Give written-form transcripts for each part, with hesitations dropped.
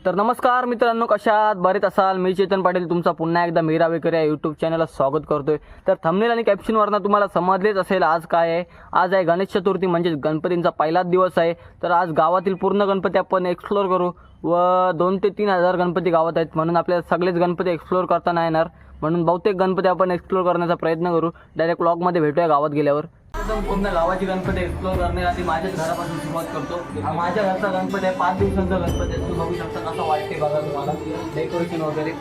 तर नमस्कार मित्रांनो, कशा आहात? बरेच असाल. मी चेतन पाटील तुमचा पुन्हा एकदा मीरावेकर या यूट्यूब चॅनलला स्वागत करतोय. तर थंबनेल आणि कॅप्शनवरनं तुम्हाला समजलेच असेल आज काय आहे. आज आहे गणेश चतुर्थी, म्हणजे गणपतींचा पहिलाच दिवस आहे. तर आज गावातील पूर्ण गणपती आपण एक्सप्लोर करू व 2 ते 3 हजार गणपती गावात आहेत, म्हणून आपल्याला सगळेच गणपती एक्सप्लोर करता नाही येणार. म्हणून बहुतेक गणपती आपण एक्सप्लोर करण्याचा प्रयत्न करू. डायरेक्ट व्लॉगमध्ये भेटूया गावात गेल्यावर. पूर्ण गावाची गणपती एक्सप्लोर करण्यासाठी माझ्याच घरापासून सुरुवात करतो. माझ्या घरचा गणपती आहे, 5 दिवसांचा गणपती आहे. तुम्ही बघू शकता कसं वाटते बघा तुम्हाला डेकोरेशन वगैरे.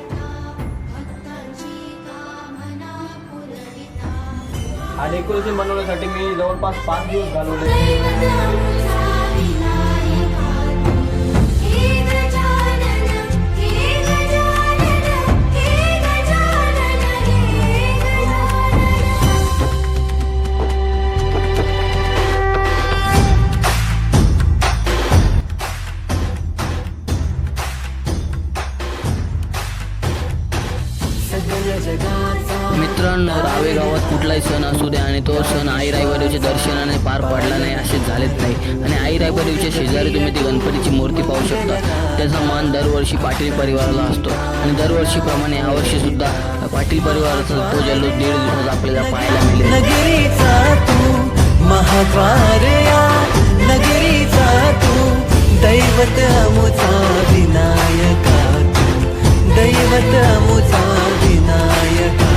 हा डेकोरेशन बनवण्यासाठी मी जवळपास 5 दिवस घालवले. मित्रांनो, रावे गावात कुठलाही सण असू द्या आणि तो सण आई रायबादेवीच्या दर्शनाने पार पडला नाही असे झालेच नाही. आणि आई रायबादेवीच्या शेजारी तुम्ही ती गणपतीची मूर्ती पाहू शकता. त्याचा मान दरवर्षी पाटील परिवाराला असतो आणि दरवर्षीप्रमाणे यावर्षी सुद्धा पाटील परिवाराचा तो जल्लोष 1.5 दिवसात आपल्याला पाहायला मिळेल. नगरीचा तू महाद्वारया, नगरीचा तू दैवत अमुचा विनायका, तू दैवत अमुचा विनायका.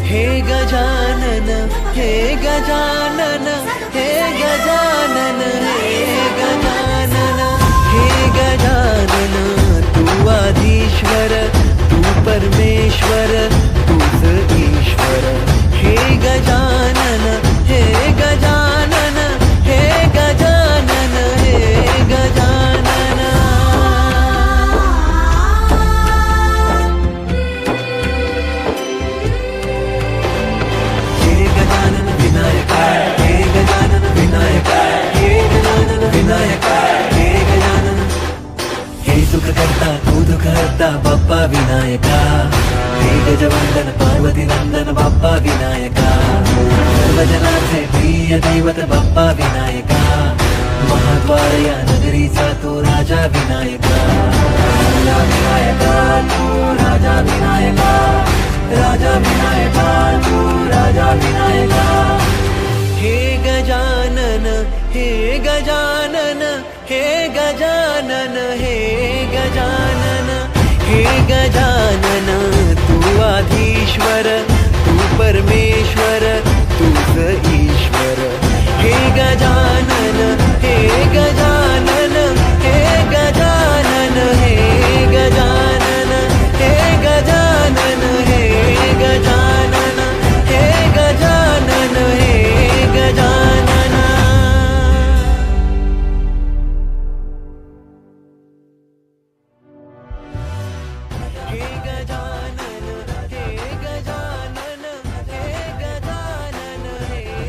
हे गजानन, हे गजानन, हे गजानन, हे गजानन, हे गजानन. तू आधीश्वर, तू परमेश्वर, तूच ईश्वर. हे गजानन, हे गजानन, हे गजानन, हे गजानन. हे गजानन विनायका, हे गजानन विनायका, हे गजानन विनायका, हे गजानन. हे सुख करता तू दुःख हरता बाप्पा विनायका. हे गजवंदन पार्वती नंदन बाप्पा विनायका. सर्वजनांचे प्रिय दैवत बाप्पा विनायका. महाद्वारया नगरीचा तू राजा विनायका. राजा विनायका, तू राजा विनायका. राजा विनायका, तू राजा विनायका. हे गजानन, हे गजानन, हे गजानन, हे गजानन, हे गजानन. तू आधीश्वर, तू परमेश्वर, तूच ईश्वर. हे गजानन, हे गजानन, हे गजानन, हे गजानन, हे गजानन, हे गजानन, हे गजानन, हे गजानन. हे गजानन, हे गजानन, हे गजानन, हे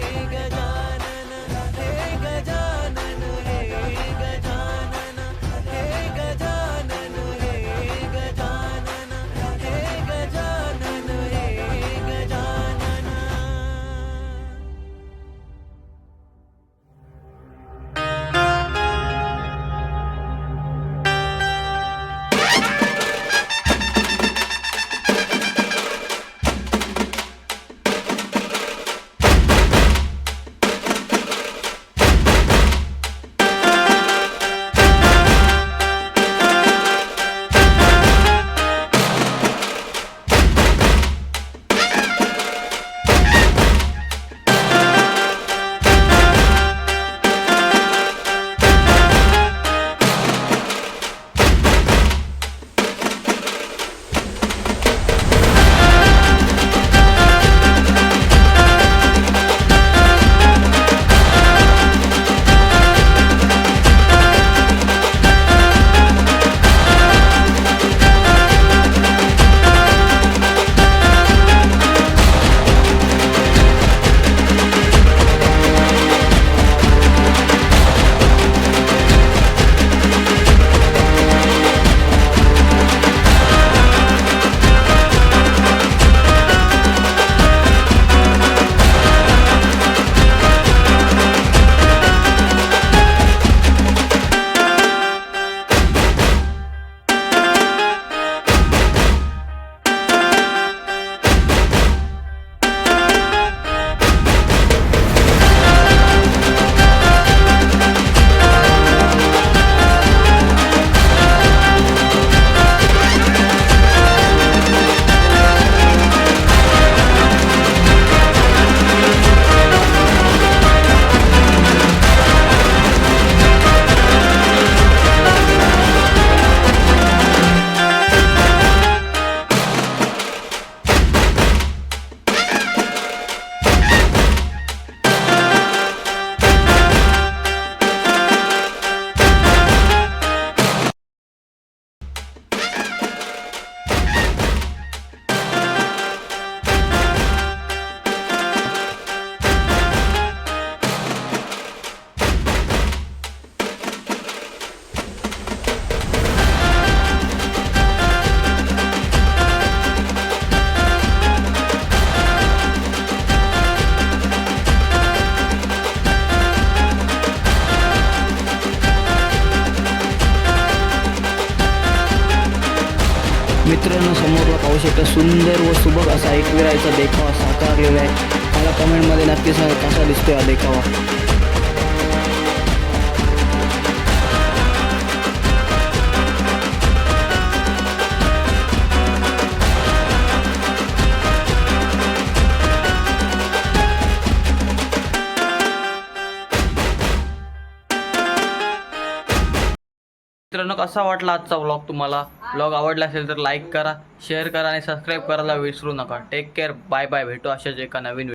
मित्रांनो, समोरला पाहू शकता सुंदर व सुबक असा एकविरायचा देखावा साकारलेला आहे. मला कमेंटमध्ये नक्की सांगा कसा दिसतोय हा देखावा. मित्रांनो, कसा वाटला आजचा व्लॉग तुम्हाला? व्लॉग आवडला असेल तर लाईक करा, शेअर करा आणि सबस्क्राईब करायला विसरू नका. Take care, bye bye. भेटू अशाच एका नवीन